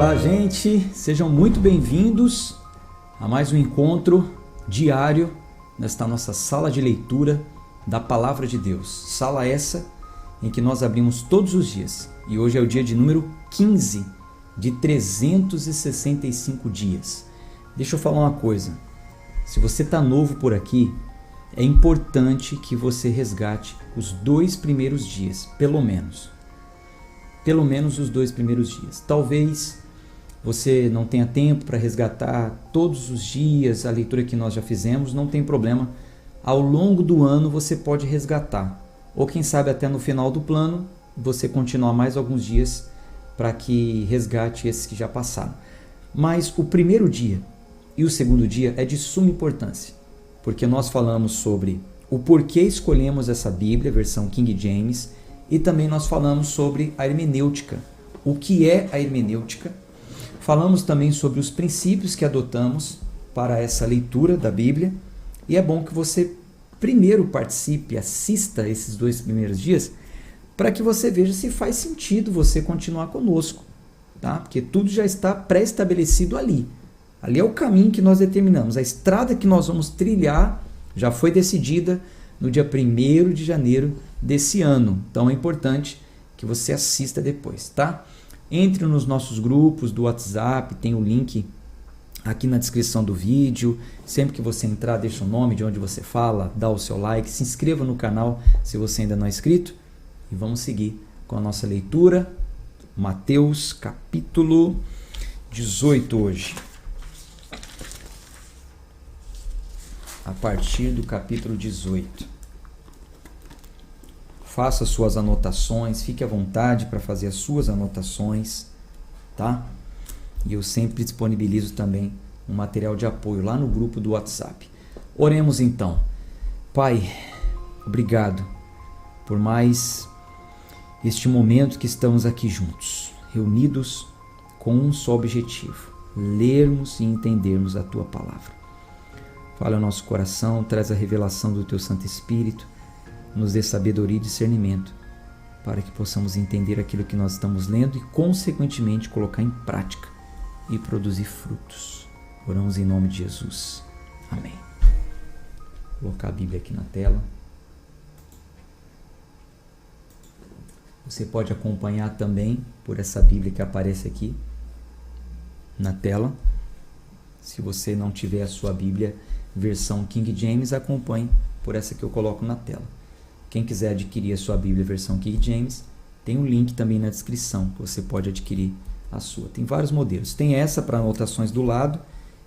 Olá, gente, sejam muito bem-vindos a mais um encontro diário nesta nossa sala de leitura da Palavra de Deus. Sala essa em que nós abrimos todos os dias e hoje é o dia de número 15 de 365 dias. Deixa eu falar uma coisa, se você está novo por aqui, é importante que você resgate os 2 primeiros dias, pelo menos os 2 primeiros dias. Talvez você não tenha tempo para resgatar todos os dias a leitura que nós já fizemos, não tem problema. Ao longo do ano você pode resgatar, ou quem sabe até no final do plano você continuar mais alguns dias para que resgate esses que já passaram. Mas o primeiro dia e o segundo dia é de suma importância, porque nós falamos sobre o porquê escolhemos essa Bíblia, versão King James, e também nós falamos sobre a hermenêutica, o que é a hermenêutica. Falamos também sobre os princípios que adotamos para essa leitura da Bíblia. E é bom que você primeiro participe, assista esses 2 primeiros dias, para que você veja se faz sentido você continuar conosco, tá? Porque tudo já está pré-estabelecido ali. Ali é o caminho que nós determinamos. A estrada que nós vamos trilhar já foi decidida no dia 1º de janeiro desse ano. Então é importante que você assista depois, tá? Entre nos nossos grupos do WhatsApp, tem o link aqui na descrição do vídeo. Sempre que você entrar, deixa o nome de onde você fala, dá o seu like, se inscreva no canal se você ainda não é inscrito. E vamos seguir com a nossa leitura. Mateus capítulo 18 hoje. A partir do capítulo 18. Faça suas anotações, fique à vontade para fazer as suas anotações, tá? E eu sempre disponibilizo também um material de apoio lá no grupo do WhatsApp. Oremos então. Pai, obrigado por mais este momento que estamos aqui juntos, reunidos com um só objetivo: lermos e entendermos a Tua Palavra. Fala ao nosso coração, traz a revelação do Teu Santo Espírito, nos dê sabedoria e discernimento para que possamos entender aquilo que nós estamos lendo e, consequentemente, colocar em prática e produzir frutos. Oramos em nome de Jesus. Amém. Vou colocar a Bíblia aqui na tela. Você pode acompanhar também por essa Bíblia que aparece aqui na tela. Se você não tiver a sua Bíblia versão King James, acompanhe por essa que eu coloco na tela. Quem quiser adquirir a sua Bíblia versão King James, tem um link também na descrição, que você pode adquirir a sua. Tem vários modelos. Tem essa para anotações do lado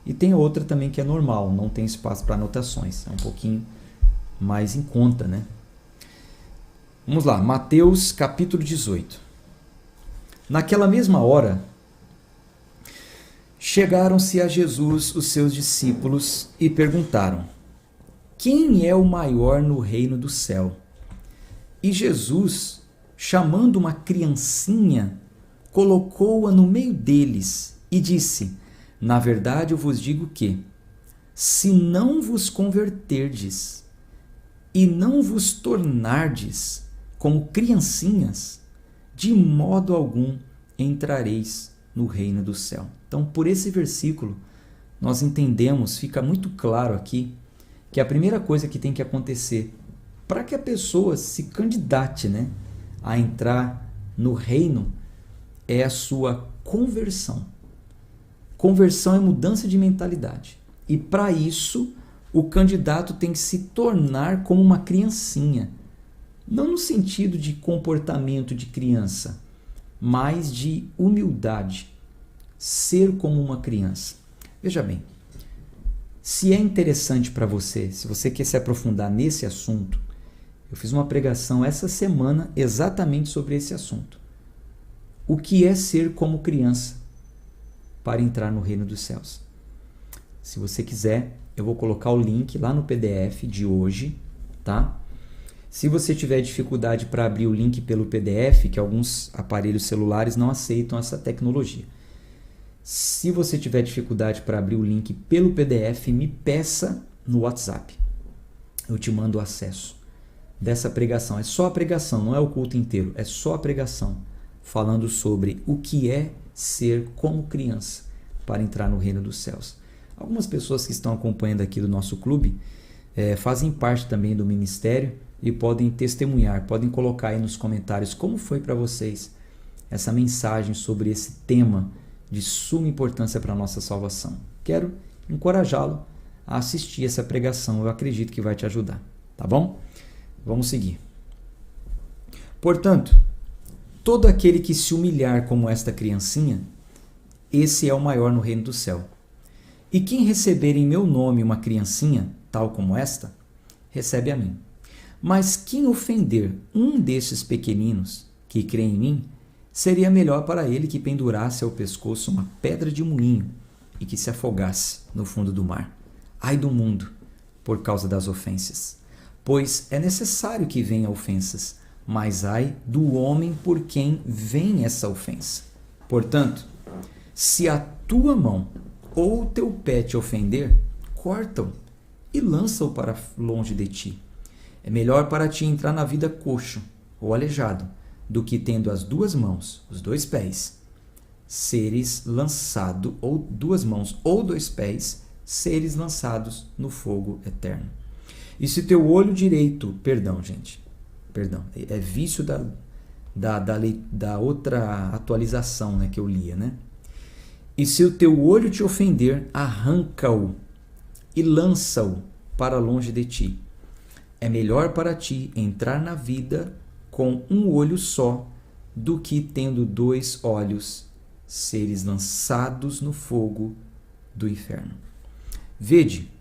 e tem outra também que é normal, não tem espaço para anotações. É um pouquinho mais em conta, né? Vamos lá, Mateus capítulo 18. Naquela mesma hora, chegaram-se a Jesus os seus discípulos e perguntaram: quem é o maior no reino do céu? E Jesus, chamando uma criancinha, colocou-a no meio deles e disse: na verdade eu vos digo que, se não vos converterdes e não vos tornardes como criancinhas, de modo algum entrareis no reino do céu. Então, por esse versículo, nós entendemos, fica muito claro aqui, que a primeira coisa que tem que acontecer para que a pessoa se candidate, né, a entrar no reino é a sua conversão. Conversão é mudança de mentalidade. E para isso, o candidato tem que se tornar como uma criancinha. Não no sentido de comportamento de criança, mas de humildade. Ser como uma criança. Veja bem, se é interessante para você, se você quer se aprofundar nesse assunto, eu fiz uma pregação essa semana exatamente sobre esse assunto. O que é ser como criança para entrar no reino dos céus? Se você quiser, eu vou colocar o link lá no PDF de hoje, tá? Se você tiver dificuldade para abrir o link pelo PDF, que alguns aparelhos celulares não aceitam essa tecnologia. Se você tiver dificuldade para abrir o link pelo PDF, me peça no WhatsApp. Eu te mando o acesso dessa pregação. É só a pregação, não é o culto inteiro. É só a pregação falando sobre o que é ser como criança para entrar no reino dos céus. Algumas pessoas que estão acompanhando aqui do nosso clube fazem parte também do ministério e podem testemunhar, podem colocar aí nos comentários como foi para vocês essa mensagem sobre esse tema de suma importância para a nossa salvação. Quero encorajá-lo a assistir essa pregação, eu acredito que vai te ajudar, tá bom? Vamos seguir. Portanto, todo aquele que se humilhar como esta criancinha, esse é o maior no reino do céu. E quem receber em meu nome uma criancinha, tal como esta, recebe a mim. Mas quem ofender um desses pequeninos que crê em mim, seria melhor para ele que pendurasse ao pescoço uma pedra de moinho e que se afogasse no fundo do mar. Ai do mundo, por causa das ofensas. Pois é necessário que venha ofensas, mas ai do homem por quem vem essa ofensa. Portanto, se a tua mão ou o teu pé te ofender, corta-o e lança-o para longe de ti. É melhor para ti entrar na vida coxo ou aleijado, do que tendo as duas mãos, os dois pés, seres lançado, ou duas mãos ou dois pés, seres lançados no fogo eterno. E se teu olho direito, perdão, é vício da outra atualização, né, que eu lia, né? E se o teu olho te ofender, arranca-o e lança-o para longe de ti. É melhor para ti entrar na vida com um olho só, do que tendo dois olhos, seres lançados no fogo do inferno. Vede,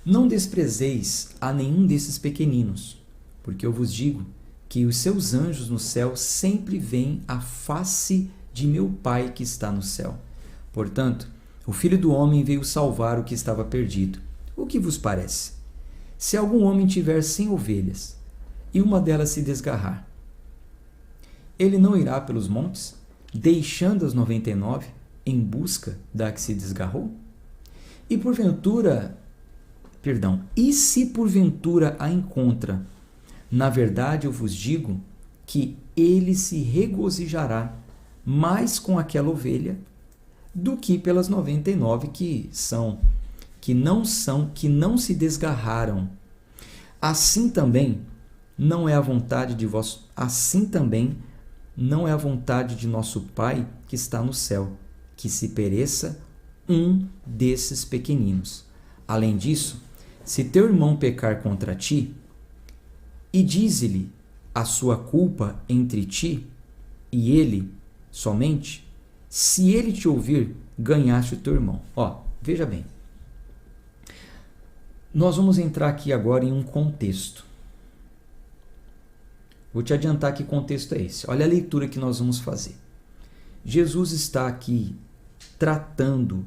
não desprezeis a nenhum desses pequeninos, porque eu vos digo que os seus anjos no céu sempre veem a face de meu Pai que está no céu. Portanto, o Filho do Homem veio salvar o que estava perdido. O que vos parece? Se algum homem tiver 100 ovelhas, e uma delas se desgarrar, ele não irá pelos montes, deixando as 99 em busca da que se desgarrou? E se porventura a encontra, na verdade eu vos digo que ele se regozijará mais com aquela ovelha do que pelas 99 que não se desgarraram. Assim também não é a vontade de nosso Pai que está no céu, que se pereça um desses pequeninos. Além disso, se teu irmão pecar contra ti, e dize-lhe a sua culpa entre ti e ele somente, se ele te ouvir, ganhaste o teu irmão. Veja bem. Nós vamos entrar aqui agora em um contexto. Vou te adiantar que contexto é esse. Olha a leitura que nós vamos fazer. Jesus está aqui tratando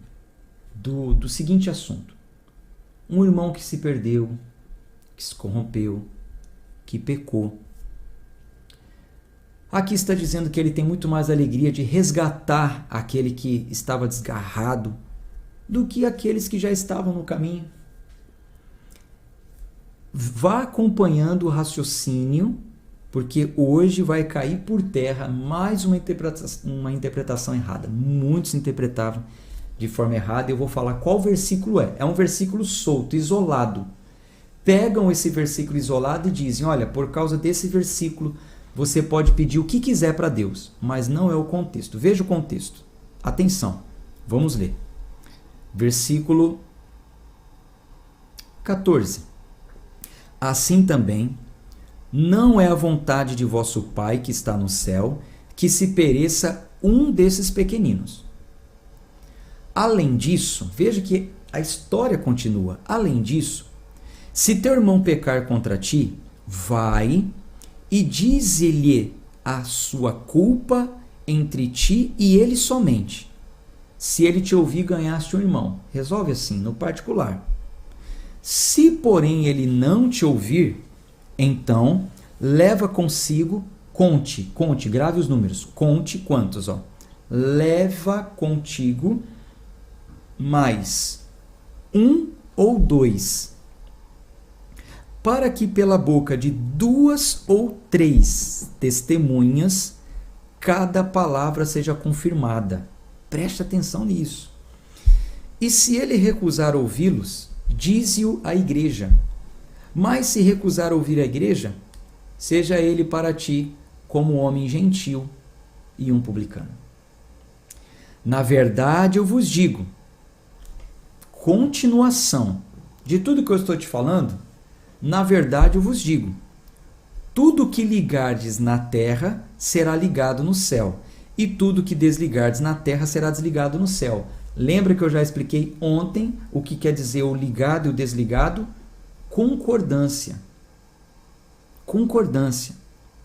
do seguinte assunto. Um irmão que se perdeu, que se corrompeu, que pecou. Aqui está dizendo que ele tem muito mais alegria de resgatar aquele que estava desgarrado do que aqueles que já estavam no caminho. Vá acompanhando o raciocínio, porque hoje vai cair por terra mais uma interpretação errada. Muitos interpretavam de forma errada. Eu vou falar qual versículo é. É um versículo solto, isolado. Pegam esse versículo isolado e dizem, olha, por causa desse versículo você pode pedir o que quiser para Deus, mas não é o contexto. Veja o contexto. Atenção, vamos ler. Versículo 14. Assim também, não é a vontade de vosso Pai que está no céu que se pereça um desses pequeninos. Além disso, veja que a história continua. Além disso, se teu irmão pecar contra ti, vai e dize-lhe a sua culpa entre ti e ele somente. Se ele te ouvir, ganhaste um irmão. Resolve assim, no particular. Se, porém, ele não te ouvir, então leva consigo, conte, grave os números, conte quantos, leva contigo mais um ou dois, para que pela boca de 2 ou 3 testemunhas cada palavra seja confirmada. Preste atenção nisso. E se ele recusar ouvi-los, dize-o à igreja. Mas se recusar ouvir a igreja, seja ele para ti como um homem gentil e um publicano. Na verdade, eu vos digo, continuação de tudo que eu estou te falando, na verdade eu vos digo, tudo que ligardes na terra será ligado no céu, e tudo que desligardes na terra será desligado no céu. Lembra que eu já expliquei ontem o que quer dizer o ligado e o desligado? Concordância. Concordância.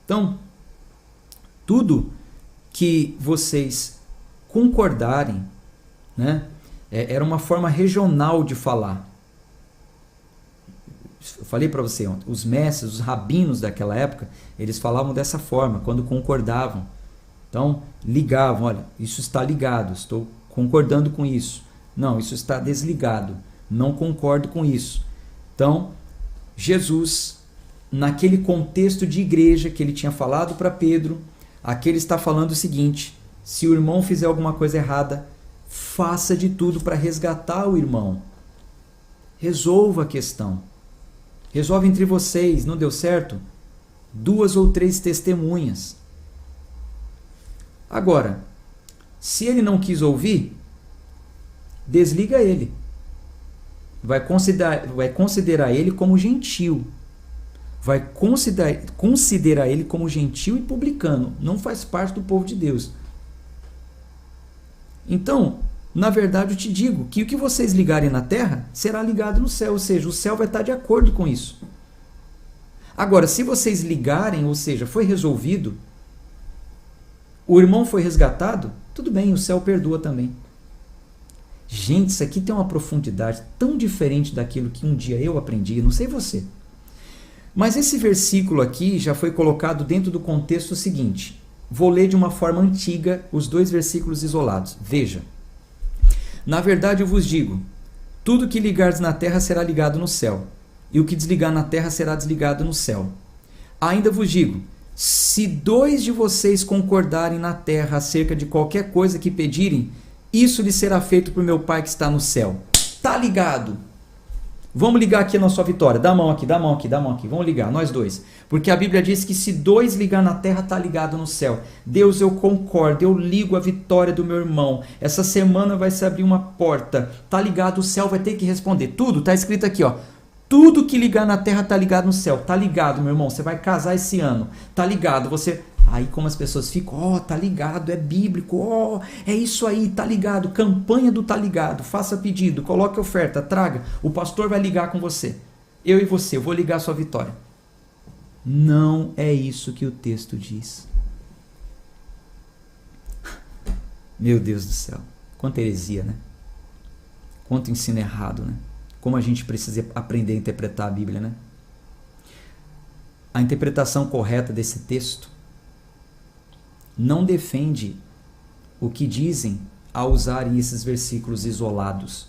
Então, tudo que vocês concordarem, né, era uma forma regional de falar. Eu falei para você ontem, os mestres, os rabinos daquela época, eles falavam dessa forma, quando concordavam. Então, ligavam, olha, isso está ligado, estou concordando com isso. Não, isso está desligado, não concordo com isso. Então, Jesus, naquele contexto de igreja que ele tinha falado para Pedro, aqui ele está falando o seguinte: se o irmão fizer alguma coisa errada, faça de tudo para resgatar o irmão. Resolva a questão. Resolve entre vocês, não deu certo? 2 ou 3 testemunhas. Agora, se ele não quis ouvir, desliga ele. Vai considerar ele como gentil. Vai considerar ele como gentil e publicano. Não faz parte do povo de Deus. Então, na verdade, eu te digo que o que vocês ligarem na terra será ligado no céu. Ou seja, o céu vai estar de acordo com isso. Agora, se vocês ligarem, ou seja, foi resolvido, o irmão foi resgatado, tudo bem, o céu perdoa também. Gente, isso aqui tem uma profundidade tão diferente daquilo que um dia eu aprendi, não sei você. Mas esse versículo aqui já foi colocado dentro do contexto seguinte. Vou ler de uma forma antiga os 2 versículos isolados. Veja. Na verdade eu vos digo, tudo que ligardes na terra será ligado no céu, e o que desligar na terra será desligado no céu. Ainda vos digo, se 2 de vocês concordarem na terra acerca de qualquer coisa que pedirem, isso lhe será feito por meu Pai que está no céu. Tá ligado? Vamos ligar aqui na sua vitória. Dá a mão aqui, dá a mão aqui, dá a mão aqui. Vamos ligar, nós 2. Porque a Bíblia diz que se 2 ligar na terra, tá ligado no céu. Deus, eu concordo, eu ligo a vitória do meu irmão. Essa semana vai se abrir uma porta. Tá ligado, o céu vai ter que responder. Tudo, tá escrito aqui, ó. Tudo que ligar na terra tá ligado no céu. Tá ligado, meu irmão, você vai casar esse ano. Tá ligado, você... Aí como as pessoas ficam, tá ligado, é bíblico, é isso aí, tá ligado, campanha do tá ligado, faça pedido, coloque oferta, traga, o pastor vai ligar com você, eu e você, eu vou ligar a sua vitória. Não é isso que o texto diz. Meu Deus do céu, quanta heresia, né? Quanto ensino errado, né? Como a gente precisa aprender a interpretar a Bíblia, né? A interpretação correta desse texto não defende o que dizem ao usarem esses versículos isolados,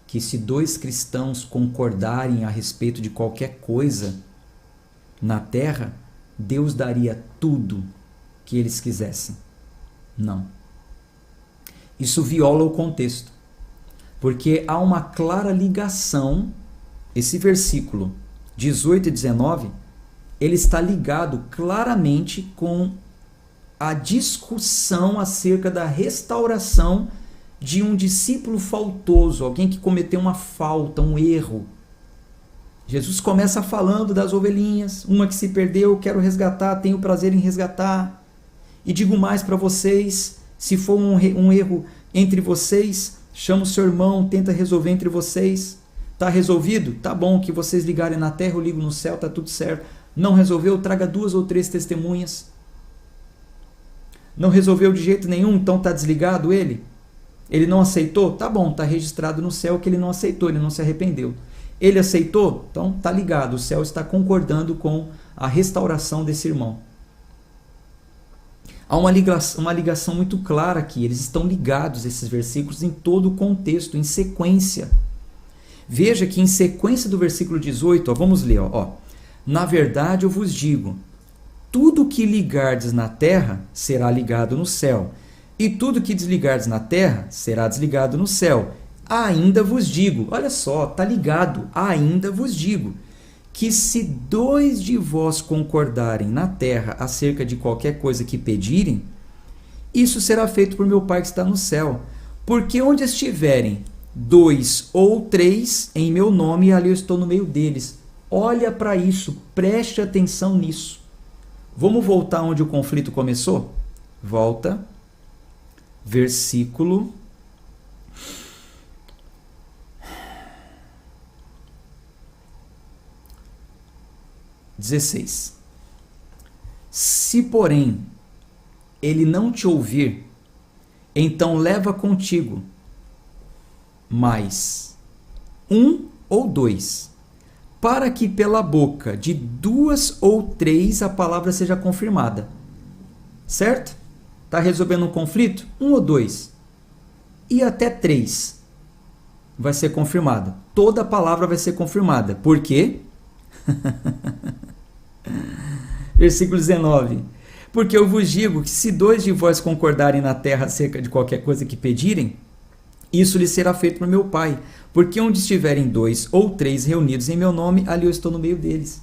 que se 2 cristãos concordarem a respeito de qualquer coisa na terra, Deus daria tudo que eles quisessem. Não. Isso viola o contexto, porque há uma clara ligação, esse versículo 18 e 19, ele está ligado claramente com a discussão acerca da restauração de um discípulo faltoso, alguém que cometeu uma falta, um erro. Jesus começa falando das ovelhinhas, uma que se perdeu, quero resgatar, tenho prazer em resgatar. E digo mais para vocês, se for um erro entre vocês, chama o seu irmão, tenta resolver entre vocês. Tá resolvido? Tá bom, que vocês ligarem na terra, eu ligo no céu, tá tudo certo. Não resolveu? Traga 2 ou 3 testemunhas. Não resolveu de jeito nenhum, então está desligado ele? Ele não aceitou? Tá bom, está registrado no céu que ele não aceitou, ele não se arrependeu. Ele aceitou? Então está ligado, o céu está concordando com a restauração desse irmão. Há uma ligação muito clara aqui, eles estão ligados, esses versículos, em todo o contexto, em sequência. Veja que em sequência do versículo 18, vamos ler, ó. Na verdade eu vos digo, tudo que ligardes na terra será ligado no céu, e tudo que desligardes na terra será desligado no céu. Ainda vos digo, olha só, está ligado, ainda vos digo, que se 2 de vós concordarem na terra acerca de qualquer coisa que pedirem, isso será feito por meu Pai que está no céu. Porque onde estiverem 2 ou 3 em meu nome, ali eu estou no meio deles. Olha para isso, preste atenção nisso. Vamos voltar onde o conflito começou? Volta, versículo 16. Se, porém, ele não te ouvir, então leva contigo mais 1 ou 2, para que pela boca de 2 ou 3 a palavra seja confirmada. Certo? Está resolvendo um conflito? 1 ou 2. E até 3 vai ser confirmada. Toda a palavra vai ser confirmada. Por quê? Versículo 19. Porque eu vos digo que se 2 de vós concordarem na terra acerca de qualquer coisa que pedirem, isso lhe será feito por meu Pai. Porque onde estiverem 2 ou 3 reunidos em meu nome, ali eu estou no meio deles.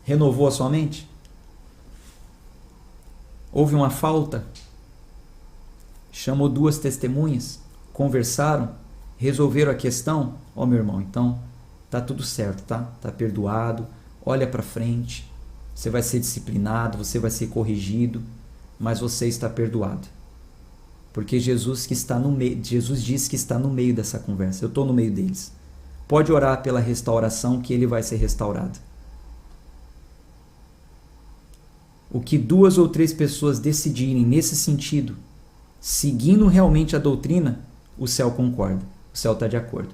Renovou a sua mente? Houve uma falta? Chamou 2 testemunhas? Conversaram? Resolveram a questão? Ó, meu irmão, então tá tudo certo, tá? Tá perdoado. Olha para frente. Você vai ser disciplinado, você vai ser corrigido, mas você está perdoado. Porque Jesus diz que está no meio dessa conversa. Eu estou no meio deles. Pode orar pela restauração que ele vai ser restaurado. O que 2 ou 3 pessoas decidirem nesse sentido, seguindo realmente a doutrina, o céu concorda. O céu está de acordo.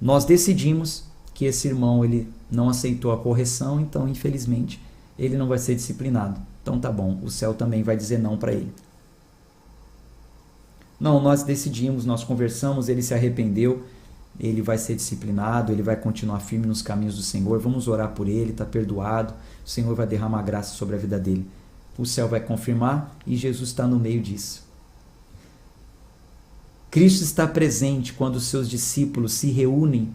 Nós decidimos que esse irmão ele não aceitou a correção, então infelizmente ele não vai ser disciplinado. Então tá bom, o céu também vai dizer não para ele. Não, nós decidimos, nós conversamos, ele se arrependeu, ele vai ser disciplinado, ele vai continuar firme nos caminhos do Senhor, vamos orar por ele, está perdoado, o Senhor vai derramar graça sobre a vida dele. O céu vai confirmar e Jesus está no meio disso. Cristo está presente quando os seus discípulos se reúnem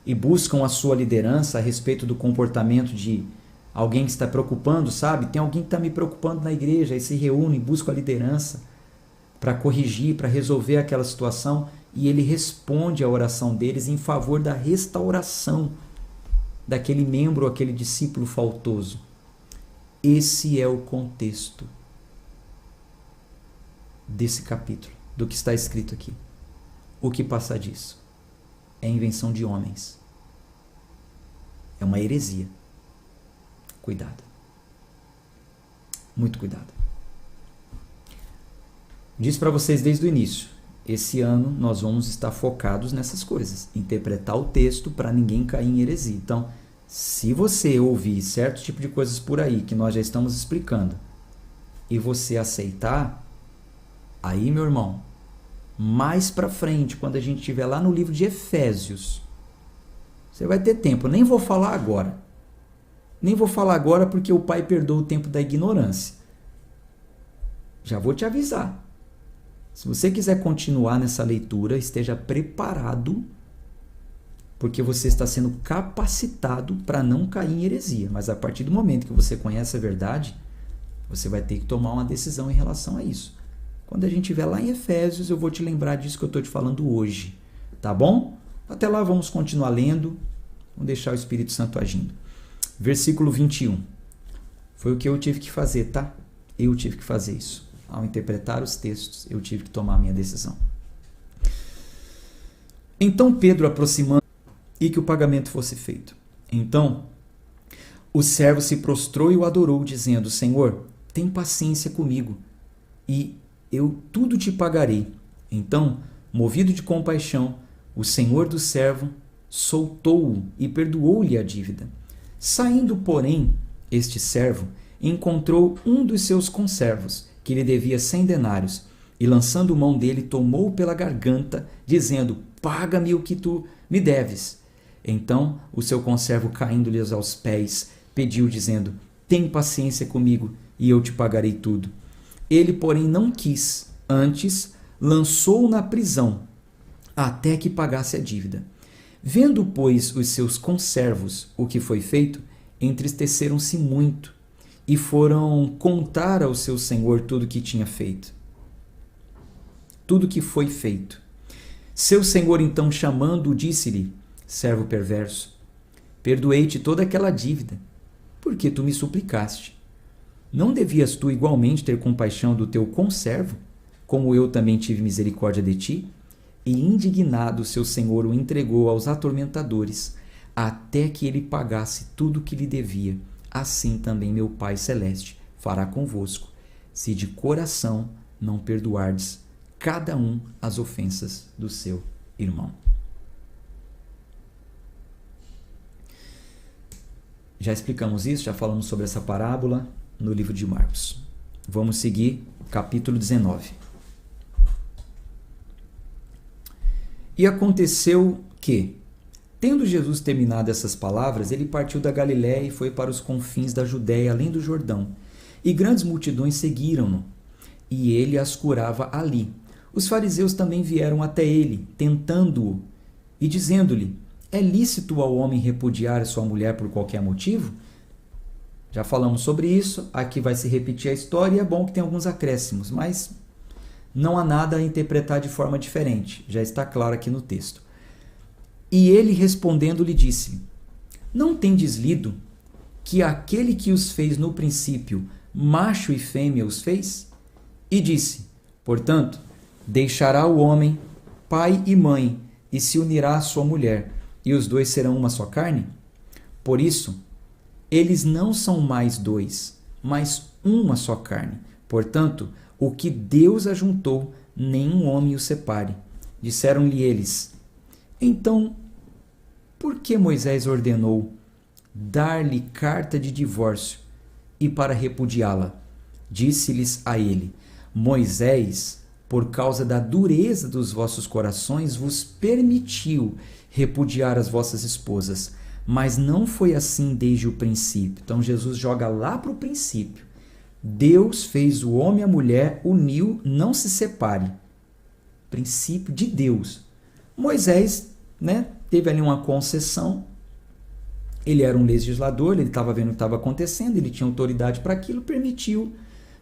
e buscam a sua liderança a respeito do comportamento de alguém que está preocupando, sabe? Tem alguém que está me preocupando na igreja, aí se reúne, busca a liderança para corrigir, para resolver aquela situação, e ele responde à oração deles em favor da restauração daquele membro, aquele discípulo faltoso. Esse é o contexto desse capítulo, do que está escrito aqui. O que passa disso? É invenção de homens. É uma heresia. Cuidado. Muito cuidado. Disse para vocês desde o início, esse ano nós vamos estar focados nessas coisas, interpretar o texto para ninguém cair em heresia. Então, se você ouvir certo tipo de coisas por aí que nós já estamos explicando e você aceitar, aí, meu irmão, mais para frente, quando a gente estiver lá no livro de Efésios, você vai ter tempo. Eu nem vou falar agora. Nem vou falar agora porque o Pai perdoa o tempo da ignorância. Já vou te avisar. Se você quiser continuar nessa leitura, esteja preparado, porque você está sendo capacitado para não cair em heresia. Mas a partir do momento que você conhece a verdade, você vai ter que tomar uma decisão em relação a isso. Quando a gente estiver lá em Efésios, eu vou te lembrar disso que eu estou te falando hoje. Tá bom? Até lá vamos continuar lendo. Vamos deixar o Espírito Santo agindo. Versículo 21. Foi o que eu tive que fazer, tá? Eu tive que fazer isso. Ao interpretar os textos, eu tive que tomar a minha decisão. Então Pedro, aproximando, e que o pagamento fosse feito. Então o servo se prostrou e o adorou, dizendo: Senhor, tem paciência comigo, e eu tudo te pagarei. Então, movido de compaixão, o senhor do servo soltou-o e perdoou-lhe a dívida. Saindo, porém, este servo encontrou um dos seus conservos, que lhe devia 100 denários, e lançando mão dele, tomou-o pela garganta, dizendo: paga-me o que tu me deves. Então o seu conservo, caindo-lhes aos pés, pediu, dizendo: tem paciência comigo, e eu te pagarei tudo. Ele, porém, não quis, antes lançou-o na prisão, até que pagasse a dívida. Vendo, pois, os seus conservos o que foi feito, entristeceram-se muito, e foram contar ao seu senhor tudo o que tinha feito. Tudo que foi feito. Seu senhor, então, chamando-o, disse-lhe: servo perverso, perdoei-te toda aquela dívida, porque tu me suplicaste. Não devias tu igualmente ter compaixão do teu conservo, como eu também tive misericórdia de ti? E indignado, seu senhor o entregou aos atormentadores, até que ele pagasse tudo o que lhe devia. Assim também meu Pai Celeste fará convosco, se de coração não perdoardes cada um as ofensas do seu irmão. Já explicamos isso, já falamos sobre essa parábola no livro de Marcos. Vamos seguir capítulo 19. E aconteceu que, tendo Jesus terminado essas palavras, ele partiu da Galiléia e foi para os confins da Judéia, além do Jordão. E grandes multidões seguiram-no, e ele as curava ali. Os fariseus também vieram até ele, tentando-o, e dizendo-lhe: é lícito ao homem repudiar a sua mulher por qualquer motivo? Já falamos sobre isso, aqui vai se repetir a história e é bom que tem alguns acréscimos, mas não há nada a interpretar de forma diferente, já está claro aqui no texto. E ele respondendo lhe disse: não tendes lido que aquele que os fez no princípio, macho e fêmea os fez? E disse: portanto, deixará o homem pai e mãe, e se unirá à sua mulher, e os dois serão uma só carne? Por isso, eles não são mais dois, mas uma só carne. Portanto, o que Deus ajuntou, nenhum homem o separe. Disseram-lhe eles: então, por que Moisés ordenou dar-lhe carta de divórcio e para repudiá-la? Disse-lhes a ele: Moisés, por causa da dureza dos vossos corações, vos permitiu repudiar as vossas esposas, mas não foi assim desde o princípio. Então Jesus joga lá para o princípio. Deus fez o homem e a mulher, uniu, não se separe. Princípio de Deus. Moisés, teve ali uma concessão. Ele era um legislador, ele estava vendo o que estava acontecendo, ele tinha autoridade para aquilo, permitiu,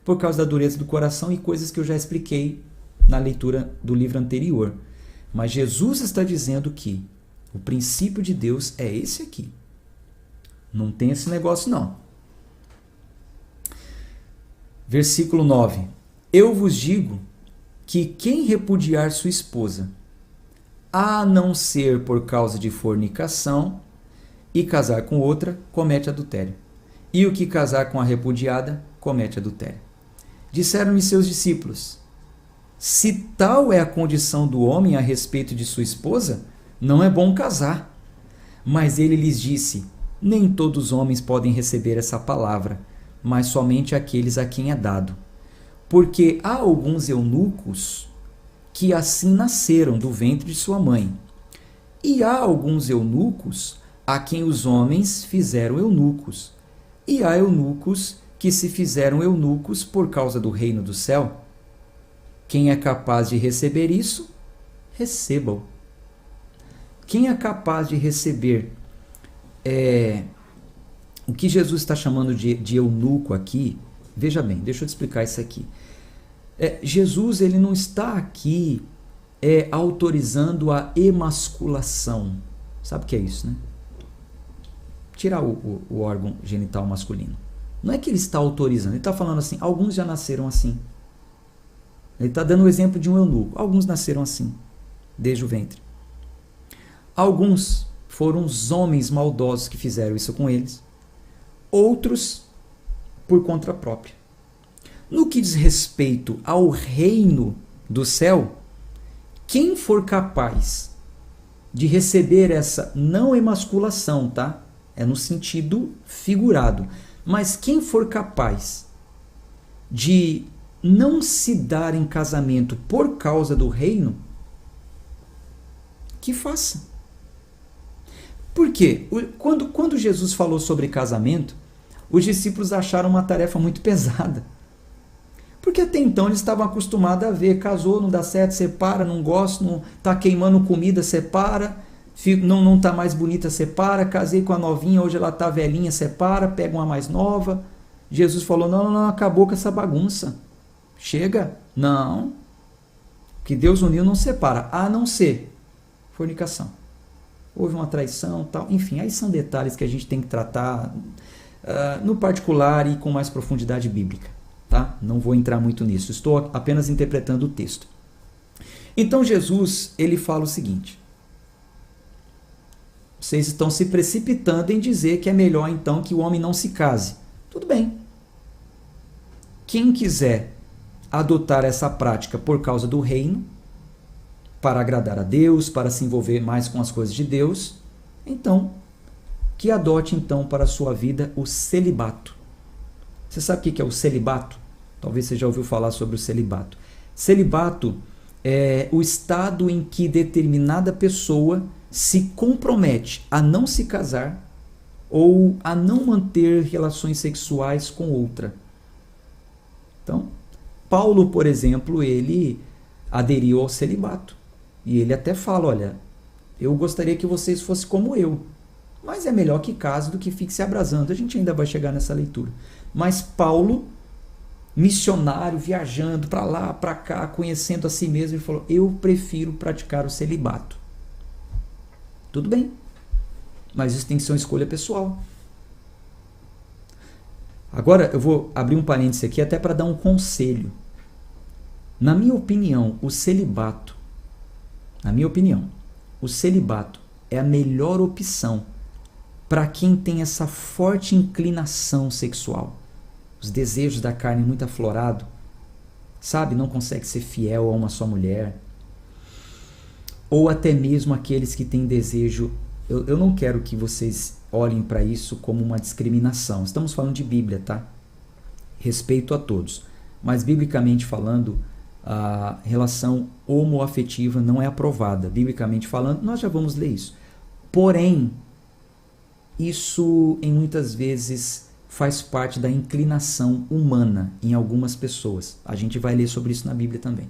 por causa da dureza do coração e coisas que eu já expliquei na leitura do livro anterior. Mas Jesus está dizendo que o princípio de Deus é esse aqui. Não tem esse negócio, não. Versículo 9. Eu vos digo que quem repudiar sua esposa, a não ser por causa de fornicação, e casar com outra, comete adultério. E o que casar com a repudiada, comete adultério. Disseram-lhe seus discípulos: se tal é a condição do homem a respeito de sua esposa, não é bom casar. Mas ele lhes disse: nem todos os homens podem receber essa palavra, mas somente aqueles a quem é dado. Porque há alguns eunucos que assim nasceram do ventre de sua mãe. E há alguns eunucos a quem os homens fizeram eunucos. E há eunucos que se fizeram eunucos por causa do reino do céu. Quem é capaz de receber isso, receba-o. Quem é capaz de receber o que Jesus está chamando de eunuco aqui? Veja bem, deixa eu te explicar isso aqui. Jesus ele não está aqui autorizando a emasculação. Sabe o que é isso, né? Tirar o órgão genital masculino. Não é que ele está autorizando, ele está falando assim, alguns já nasceram assim. Ele está dando o exemplo de um eunuco. Alguns nasceram assim, desde o ventre. Alguns foram os homens maldosos que fizeram isso com eles. Outros, por conta própria. No que diz respeito ao reino do céu, quem for capaz de receber essa não emasculação, tá? É no sentido figurado. Mas quem for capaz de não se dar em casamento por causa do reino, que faça. Por quê? Quando Jesus falou sobre casamento, os discípulos acharam uma tarefa muito pesada. Porque até então eles estavam acostumados a ver, casou, não dá certo, separa, não gosta, não está queimando comida, separa, não está mais bonita, separa, casei com a novinha, hoje ela está velhinha, separa, pega uma mais nova. Jesus falou, não, acabou com essa bagunça. Chega? Não. O que Deus uniu não separa, a não ser fornicação. Houve uma traição, tal. Enfim, aí são detalhes que a gente tem que tratar no particular e com mais profundidade bíblica. Tá? Não vou entrar muito nisso, estou apenas interpretando o texto. Então Jesus, ele fala o seguinte: vocês estão se precipitando em dizer que é melhor então que o homem não se case. Tudo bem. Quem quiser adotar essa prática por causa do reino, para agradar a Deus, para se envolver mais com as coisas de Deus, então, que adote então para a sua vida o celibato. Você sabe o que é o celibato? Talvez você já ouviu falar sobre o celibato. Celibato é o estado em que determinada pessoa se compromete a não se casar ou a não manter relações sexuais com outra. Então, Paulo, por exemplo, ele aderiu ao celibato. E ele até fala, olha, eu gostaria que vocês fossem como eu. Mas é melhor que case do que fique se abrasando. A gente ainda vai chegar nessa leitura. Mas Paulo, missionário, viajando para lá, para cá, conhecendo a si mesmo, ele falou, eu prefiro praticar o celibato. Tudo bem. Mas isso tem que ser uma escolha pessoal. Agora eu vou abrir um parênteses aqui até para dar um conselho. Na minha opinião, o celibato é a melhor opção para quem tem essa forte inclinação sexual. Os desejos da carne muito aflorado, sabe? Não consegue ser fiel a uma só mulher. Ou até mesmo aqueles que têm desejo. Eu não quero que vocês olhem para isso como uma discriminação. Estamos falando de Bíblia, tá? Respeito a todos. Mas, biblicamente falando, a relação homoafetiva não é aprovada. Biblicamente falando, nós já vamos ler isso. Porém, isso, em muitas vezes, faz parte da inclinação humana em algumas pessoas. A gente vai ler sobre isso na Bíblia também.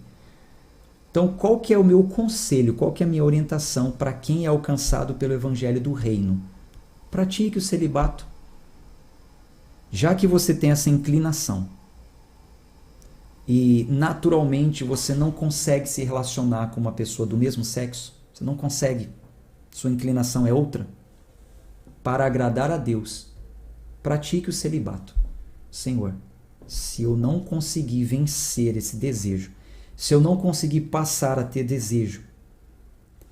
Então, qual que é o meu conselho, qual que é a minha orientação para quem é alcançado pelo Evangelho do Reino? Pratique o celibato. Já que você tem essa inclinação e naturalmente você não consegue se relacionar com uma pessoa do mesmo sexo, você não consegue, sua inclinação é outra, para agradar a Deus, pratique o celibato. Senhor, se eu não conseguir vencer esse desejo, se eu não conseguir passar a ter desejo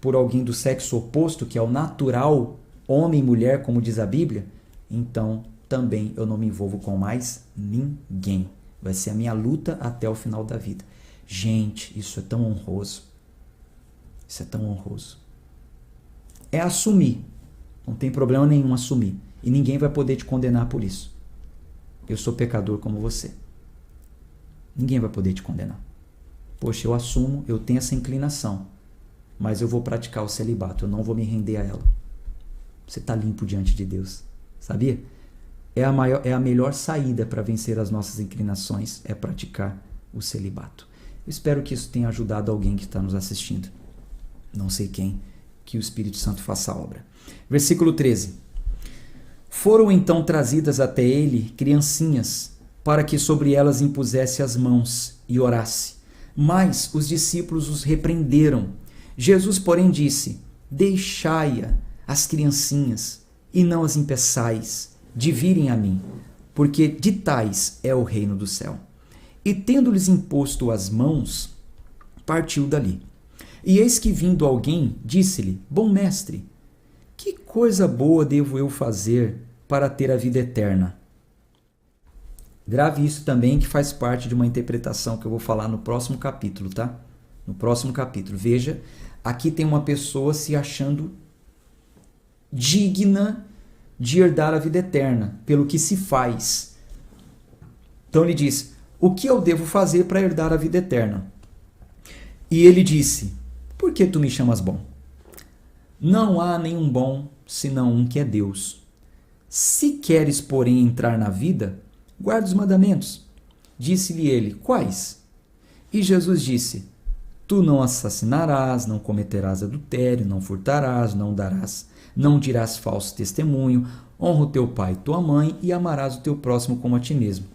por alguém do sexo oposto, que é o natural, homem e mulher, como diz a Bíblia, então também eu não me envolvo com mais ninguém. Vai ser a minha luta até o final da vida. Gente, isso é tão honroso. Isso é tão honroso. É assumir. Não tem problema nenhum assumir. E ninguém vai poder te condenar por isso. Eu sou pecador como você. Ninguém vai poder te condenar. Poxa, eu assumo, eu tenho essa inclinação, mas eu vou praticar o celibato, eu não vou me render a ela. Você está limpo diante de Deus, sabia? É a melhor saída para vencer as nossas inclinações, é praticar o celibato. Eu espero que isso tenha ajudado alguém que está nos assistindo. Não sei quem, que o Espírito Santo faça a obra. Versículo 13. Foram então trazidas até ele criancinhas, para que sobre elas impusesse as mãos e orasse. Mas os discípulos os repreenderam. Jesus, porém, disse, deixai-a, as criancinhas, e não as impeçais de virem a mim, porque de tais é o reino do céu. E tendo-lhes imposto as mãos, partiu dali. E eis que vindo alguém, disse-lhe, bom mestre, que coisa boa devo eu fazer para ter a vida eterna? Grave isso também, que faz parte de uma interpretação que eu vou falar no próximo capítulo, tá? No próximo capítulo. Veja, aqui tem uma pessoa se achando digna de herdar a vida eterna, pelo que se faz. Então ele diz, o que eu devo fazer para herdar a vida eterna? E ele disse, por que tu me chamas bom? Não há nenhum bom, senão um que é Deus. Se queres, porém, entrar na vida, guarda os mandamentos. Disse-lhe ele: quais? E Jesus disse: tu não assassinarás, não cometerás adultério, não furtarás, não dirás falso testemunho, honra o teu pai e tua mãe e amarás o teu próximo como a ti mesmo.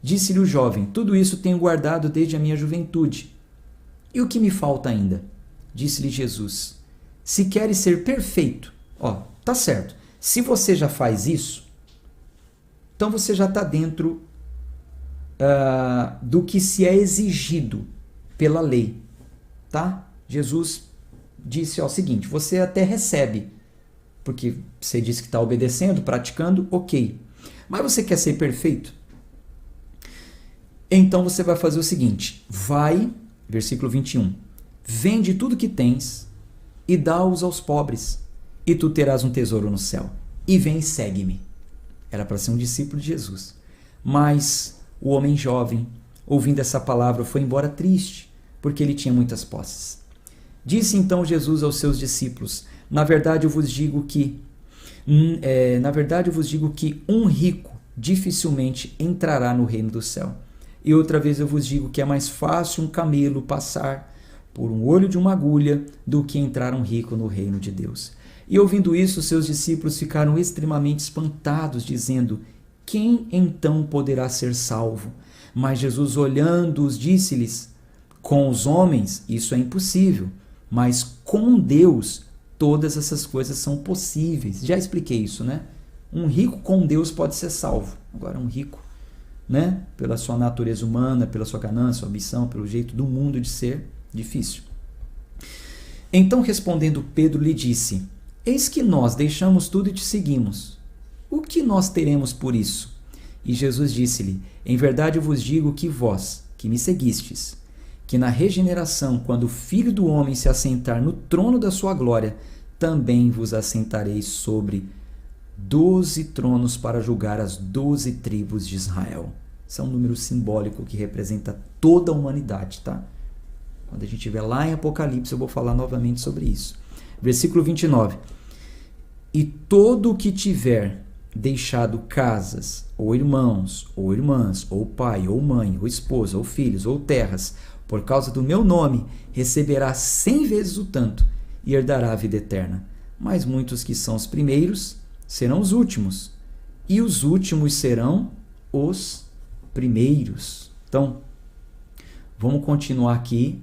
Disse-lhe o jovem: tudo isso tenho guardado desde a minha juventude. E o que me falta ainda? Disse-lhe Jesus: se queres ser perfeito, tá certo. Se você já faz isso, então você já está dentro do que se é exigido pela lei, tá? Jesus disse o seguinte: você até recebe, porque você disse que está obedecendo, praticando, ok. Mas você quer ser perfeito? Então você vai fazer o seguinte: vai, versículo 21, vende tudo que tens e dá-os aos pobres, e tu terás um tesouro no céu. E vem e segue-me. Era para ser um discípulo de Jesus. Mas o homem jovem, ouvindo essa palavra, foi embora triste, porque ele tinha muitas posses. Disse então Jesus aos seus discípulos: na verdade eu vos digo que um rico dificilmente entrará no reino do céu. E outra vez eu vos digo que é mais fácil um camelo passar por um olho de uma agulha do que entrar um rico no reino de Deus. E ouvindo isso, seus discípulos ficaram extremamente espantados, dizendo: quem então poderá ser salvo? Mas Jesus, olhando-os, disse-lhes: com os homens isso é impossível, mas com Deus todas essas coisas são possíveis. Já expliquei isso, né? Um rico com Deus pode ser salvo. Agora, um rico, né, pela sua natureza humana, pela sua ganância, sua ambição, pelo jeito do mundo de ser, difícil. Então, respondendo Pedro, lhe disse: eis que nós deixamos tudo e te seguimos. O que nós teremos por isso? E Jesus disse-lhe: em verdade eu vos digo que vós, que me seguistes, que na regeneração, quando o Filho do Homem se assentar no trono da sua glória, também vos assentareis sobre 12 tronos para julgar as 12 tribos de Israel. Isso é um número simbólico que representa toda a humanidade, tá? Quando a gente estiver lá em Apocalipse, eu vou falar novamente sobre isso. Versículo 29. E todo o que tiver deixado casas, ou irmãos, ou irmãs, ou pai, ou mãe, ou esposa, ou filhos, ou terras, por causa do meu nome, receberá 100 vezes o tanto e herdará a vida eterna. Mas muitos que são os primeiros serão os últimos, e os últimos serão os primeiros. Então, vamos continuar aqui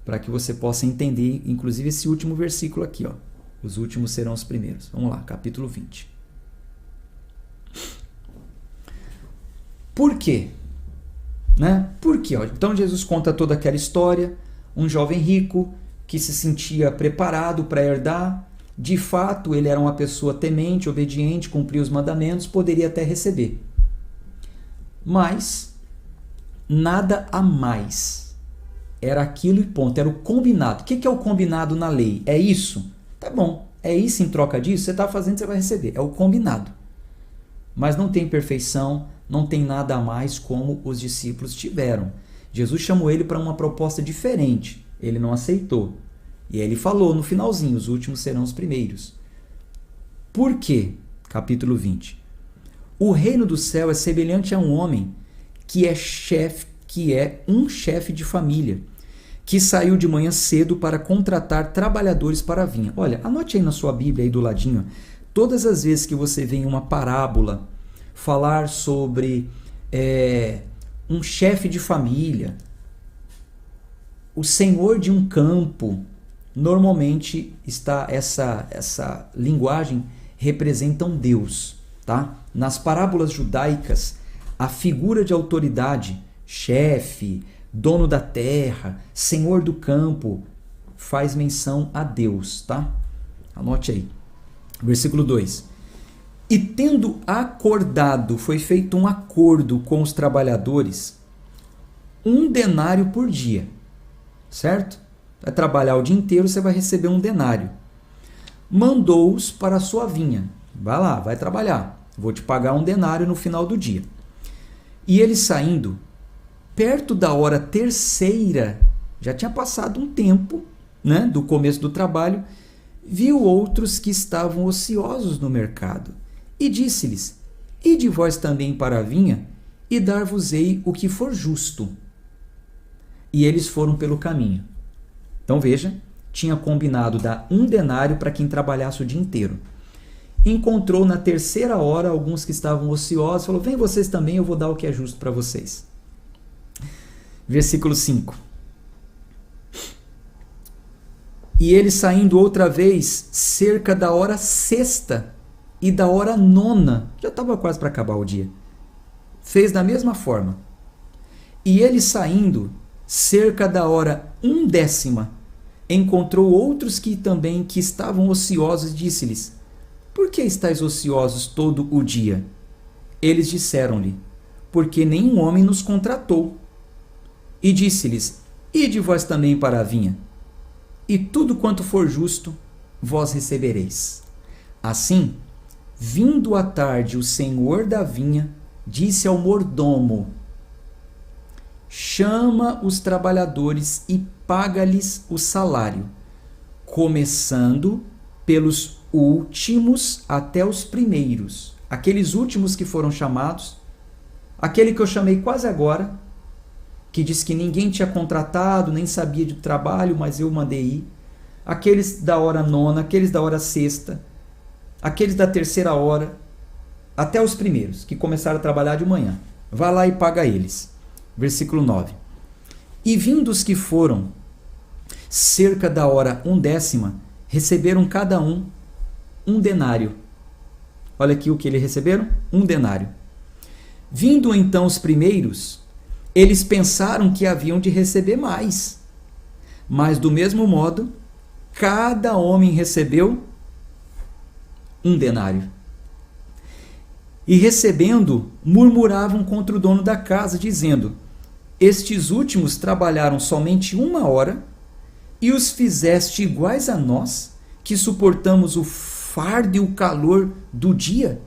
para que você possa entender, inclusive, esse último versículo aqui, ó. Os últimos serão os primeiros. Vamos lá, capítulo 20. Por quê? Por quê? Então, Jesus conta toda aquela história. Um jovem rico que se sentia preparado para herdar. De fato, ele era uma pessoa temente, obediente, cumpria os mandamentos, poderia até receber. Mas, nada a mais. Era aquilo e ponto, era o combinado. O que é o combinado na lei? É isso? Tá bom, é isso em troca disso? Você está fazendo, você vai receber. É o combinado. Mas não tem perfeição, não tem nada a mais como os discípulos tiveram. Jesus chamou ele para uma proposta diferente. Ele não aceitou. E aí ele falou no finalzinho: os últimos serão os primeiros. Por quê? Capítulo 20. O reino do céu é semelhante a um homem que é um chefe de família, que saiu de manhã cedo para contratar trabalhadores para a vinha. Olha, anote aí na sua Bíblia, aí do ladinho, todas as vezes que você vê em uma parábola falar sobre um chefe de família, o senhor de um campo, normalmente está essa linguagem representa um Deus, tá? Nas parábolas judaicas, a figura de autoridade, chefe, dono da terra, senhor do campo, faz menção a Deus, tá? Anote aí. Versículo 2. E tendo acordado, foi feito um acordo com os trabalhadores, 1 denário por dia, certo? Vai trabalhar o dia inteiro, você vai receber 1 denário. Mandou-os para a sua vinha. Vai lá, vai trabalhar. Vou te pagar 1 denário no final do dia. E ele saindo, perto da hora terceira, já tinha passado um tempo, né, do começo do trabalho, viu outros que estavam ociosos no mercado, e disse-lhes: Ide vós também para a vinha, e dar-vos-ei o que for justo. E eles foram pelo caminho. Então veja, tinha combinado dar 1 denário para quem trabalhasse o dia inteiro. Encontrou na 3ª hora alguns que estavam ociosos, falou: vem vocês também, eu vou dar o que é justo para vocês. Versículo 5. E ele saindo outra vez, cerca da hora 6ª e da hora 9ª, já estava quase para acabar o dia, fez da mesma forma. E ele saindo, cerca da hora 1/10, encontrou outros que estavam ociosos e disse-lhes: Por que estáis ociosos todo o dia? Eles disseram-lhe: Porque nenhum homem nos contratou. E disse-lhes: Ide vós também para a vinha, e tudo quanto for justo, vós recebereis. Assim, vindo à tarde o senhor da vinha, disse ao mordomo: Chama os trabalhadores e paga-lhes o salário, começando pelos últimos até os primeiros. Aqueles últimos que foram chamados, aquele que eu chamei quase agora, que disse que ninguém tinha contratado, nem sabia do trabalho, mas eu mandei ir. Aqueles da hora 9ª, aqueles da hora 6ª, aqueles da 3ª hora, até os primeiros, que começaram a trabalhar de manhã. Vá lá e paga eles. Versículo 9. E vindo os que foram, cerca da hora 1/10, receberam cada um 1 denário. Olha aqui o que eles receberam: 1 denário. Vindo então os primeiros, eles pensaram que haviam de receber mais. Mas do mesmo modo, cada homem recebeu 1 denário. E recebendo, murmuravam contra o dono da casa, dizendo: Estes últimos trabalharam somente 1 hora, e os fizeste iguais a nós, que suportamos o fardo e o calor do dia?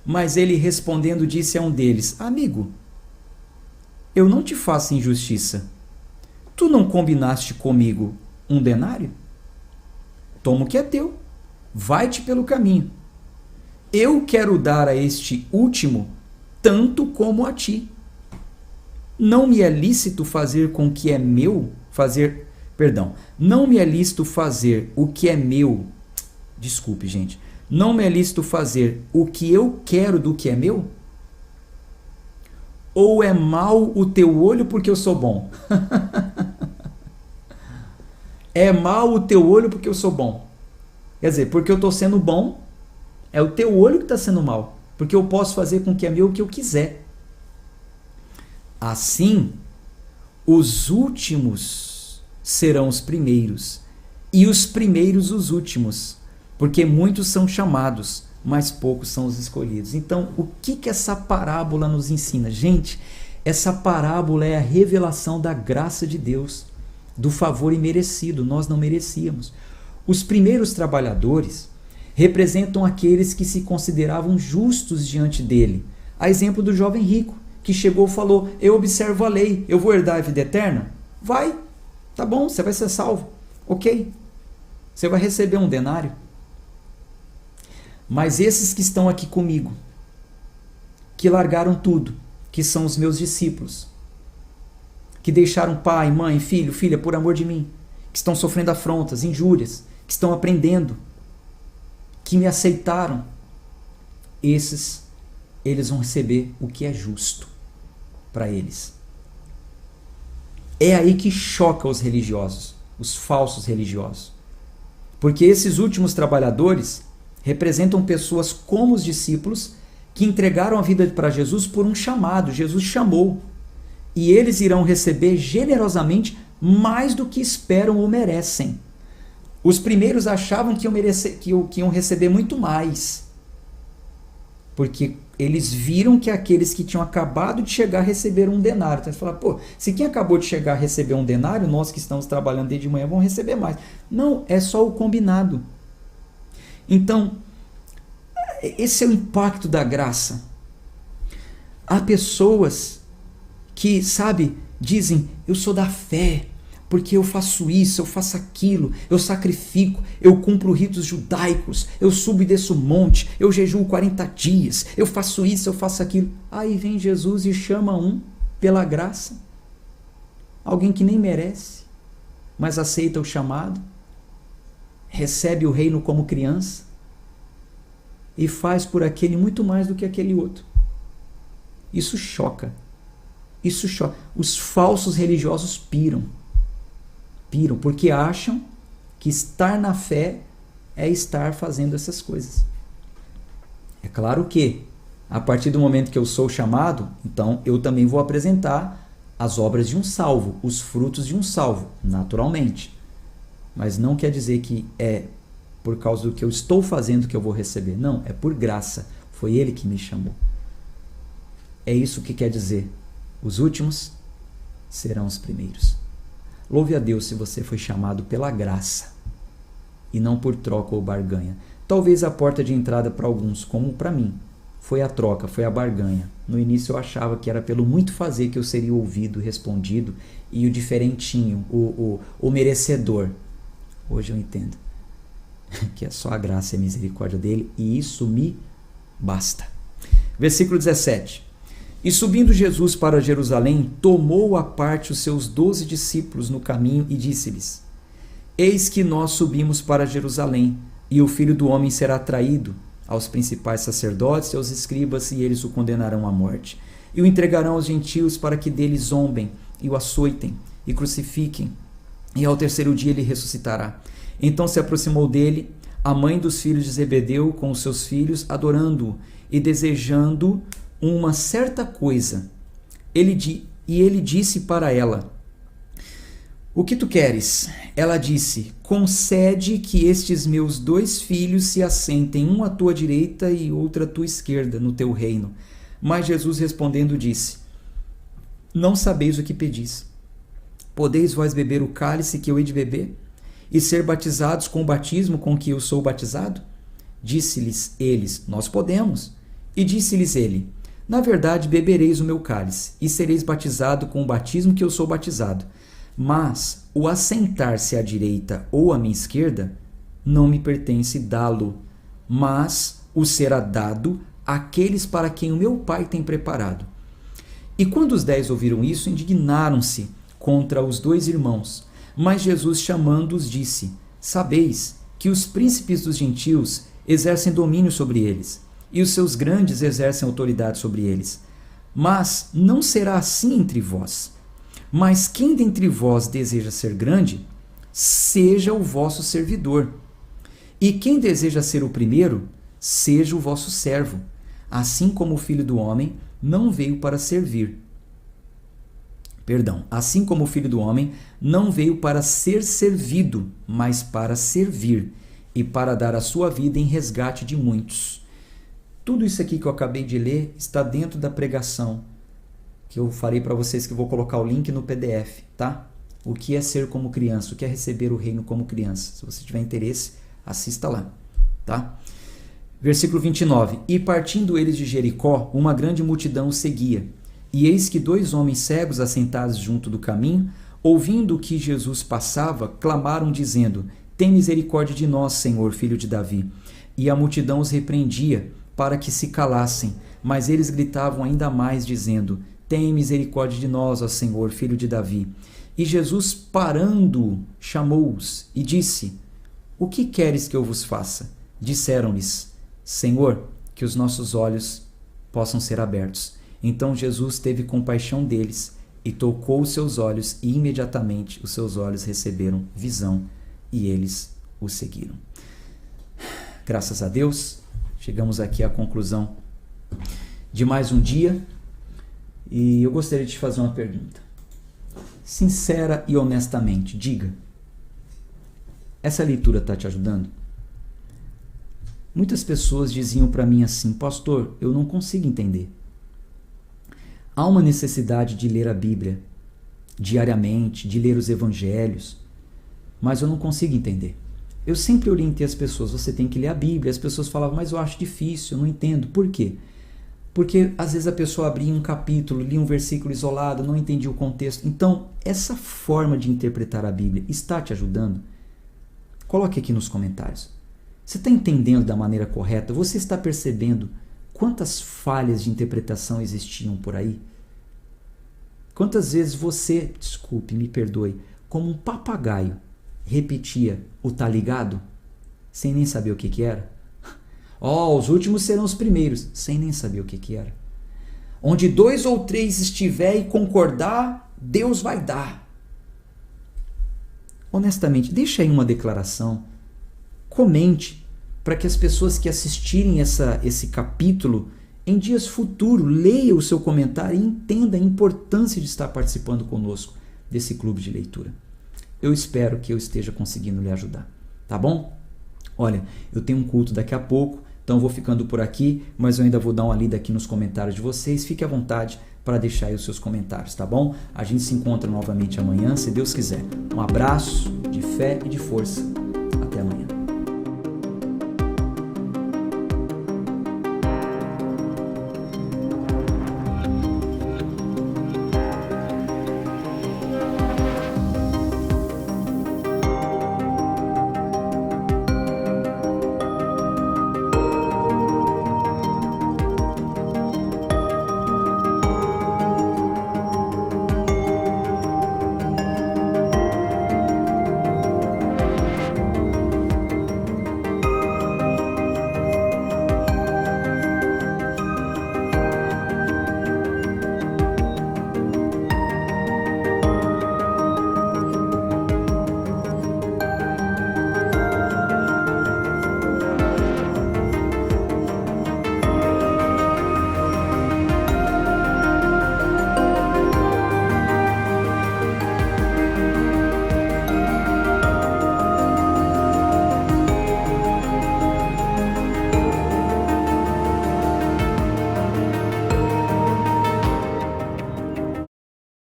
Mas ele respondendo disse a um deles: Amigo, eu não te faço injustiça. Tu não combinaste comigo 1 denário? Toma o que é teu, vai-te pelo caminho. Eu quero dar a este último tanto como a ti. Não me é lícito fazer com o que é meu, não me é lícito fazer o que é meu. Desculpe, gente. Não me é lícito fazer o que eu quero do que é meu? Ou é mau o teu olho porque eu sou bom? É mau o teu olho porque eu sou bom. Quer dizer, porque eu estou sendo bom, é o teu olho que está sendo mau. Porque eu posso fazer com que é meu o que eu quiser. Assim, os últimos serão os primeiros, e os primeiros os últimos. Porque muitos são chamados, mas poucos são os escolhidos. Então, o que essa parábola nos ensina? Gente, essa parábola é a revelação da graça de Deus, do favor imerecido. Nós não merecíamos. Os primeiros trabalhadores representam aqueles que se consideravam justos diante dele. A exemplo do jovem rico, que chegou e falou: eu observo a lei, eu vou herdar a vida eterna? Vai, tá bom, você vai ser salvo. Ok, você vai receber 1 denário. Mas esses que estão aqui comigo, que largaram tudo, que são os meus discípulos, que deixaram pai, mãe, filho, filha, por amor de mim, que estão sofrendo afrontas, injúrias, que estão aprendendo, que me aceitaram, eles vão receber o que é justo para eles. É aí que choca os religiosos, os falsos religiosos. Porque esses últimos trabalhadores representam pessoas como os discípulos que entregaram a vida para Jesus por um chamado. Jesus chamou. E eles irão receber generosamente mais do que esperam ou merecem. Os primeiros achavam que iam receber muito mais, porque eles viram que aqueles que tinham acabado de chegar receberam 1 denário. Então eles falaram: pô, se quem acabou de chegar receber 1 denário, nós que estamos trabalhando desde de manhã vamos receber mais. Não, é só o combinado. Então, esse é o impacto da graça. Há pessoas que, dizem: eu sou da fé, porque eu faço isso, eu faço aquilo, eu sacrifico, eu cumpro ritos judaicos, eu subo e desço o monte, eu jejuo 40 dias, eu faço isso, eu faço aquilo. Aí vem Jesus e chama um pela graça, alguém que nem merece, mas aceita o chamado, recebe o reino como criança e faz por aquele muito mais do que aquele outro. Isso choca. Isso choca. Os falsos religiosos piram, porque acham que estar na fé é estar fazendo essas coisas. É claro que, a partir do momento que eu sou chamado, então eu também vou apresentar as obras de um salvo, os frutos de um salvo, naturalmente. Mas não quer dizer que é por causa do que eu estou fazendo que eu vou receber. Não, é por graça. Foi Ele que me chamou. É isso que quer dizer. Os últimos serão os primeiros. Louve a Deus se você foi chamado pela graça e não por troca ou barganha. Talvez a porta de entrada para alguns, como para mim, foi a troca, foi a barganha. No início eu achava que era pelo muito fazer que eu seria ouvido, respondido, e o diferentinho, o merecedor. Hoje eu entendo que é só a graça e a misericórdia dele, e isso me basta. Versículo 17. E subindo Jesus para Jerusalém, tomou à parte os seus 12 discípulos no caminho e disse-lhes: Eis que nós subimos para Jerusalém, e o Filho do Homem será traído aos principais sacerdotes e aos escribas, e eles o condenarão à morte. E o entregarão aos gentios para que dele zombem, e o açoitem, e crucifiquem, e ao terceiro dia ele ressuscitará. Então se aproximou dele a mãe dos filhos de Zebedeu com os seus filhos, adorando-o e desejando uma certa coisa. Ele disse para ela: O que tu queres? Ela disse: Concede que estes meus 2 filhos se assentem, um à tua direita e outro à tua esquerda, no teu reino. Mas Jesus respondendo disse: Não sabeis o que pedis. Podeis vós beber o cálice que eu hei de beber? E ser batizados com o batismo com que eu sou batizado? Disse-lhes eles: Nós podemos. E disse-lhes ele: Na verdade, bebereis o meu cálice, e sereis batizado com o batismo que eu sou batizado. Mas o assentar-se à direita ou à minha esquerda não me pertence dá-lo, mas o será dado àqueles para quem o meu Pai tem preparado. E quando os 10 ouviram isso, indignaram-se contra os 2 irmãos. Mas Jesus, chamando-os, disse: Sabeis que os príncipes dos gentios exercem domínio sobre eles, e os seus grandes exercem autoridade sobre eles. Mas não será assim entre vós. Mas quem dentre vós deseja ser grande, seja o vosso servidor. E quem deseja ser o primeiro, seja o vosso servo. Assim como o Filho do Homem não veio para servir. Assim como o Filho do Homem não veio para ser servido, mas para servir, e para dar a sua vida em resgate de muitos. Tudo isso aqui que eu acabei de ler está dentro da pregação que eu falei para vocês, que eu vou colocar o link no PDF, tá? O que é ser como criança, o que é receber o reino como criança. Se você tiver interesse, assista lá, tá? Versículo 29. E partindo eles de Jericó, uma grande multidão o seguia. E eis que 2 homens cegos assentados junto do caminho, ouvindo que Jesus passava, clamaram dizendo: Tem misericórdia de nós, Senhor, filho de Davi. E a multidão os repreendia para que se calassem, mas eles gritavam ainda mais, dizendo: Tem misericórdia de nós, ó Senhor, filho de Davi. E Jesus, parando, chamou-os e disse: O que queres que eu vos faça? Disseram-lhes: Senhor, que os nossos olhos possam ser abertos. Então Jesus teve compaixão deles e tocou os seus olhos, e imediatamente os seus olhos receberam visão e eles o seguiram. Graças a Deus, chegamos aqui à conclusão de mais um dia. E eu gostaria de te fazer uma pergunta. Sincera e honestamente, diga: essa leitura está te ajudando? Muitas pessoas diziam para mim assim: Pastor, eu não consigo entender. Há uma necessidade de ler a Bíblia diariamente, de ler os evangelhos, mas eu não consigo entender. Eu sempre orientei as pessoas: você tem que ler a Bíblia. As pessoas falavam: mas eu acho difícil, eu não entendo. Por quê? Porque às vezes a pessoa abria um capítulo, lia um versículo isolado, não entendia o contexto. Então, essa forma de interpretar a Bíblia está te ajudando? Coloque aqui nos comentários. Você está entendendo da maneira correta? Você está percebendo quantas falhas de interpretação existiam por aí? Quantas vezes você, desculpe, me perdoe, como um papagaio, repetia o tá ligado, sem nem saber o que era? Os últimos serão os primeiros, sem nem saber o que era. Onde 2 ou 3 estiver e concordar, Deus vai dar. Honestamente, deixa aí uma declaração. Comente para que as pessoas que assistirem esse capítulo em dias futuros, leia o seu comentário e entenda a importância de estar participando conosco desse clube de leitura. Eu espero que eu esteja conseguindo lhe ajudar, tá bom? Olha, eu tenho um culto daqui a pouco, então vou ficando por aqui, mas eu ainda vou dar uma lida aqui nos comentários de vocês. Fique à vontade para deixar aí os seus comentários, tá bom? A gente se encontra novamente amanhã, se Deus quiser. Um abraço de fé e de força. Até amanhã.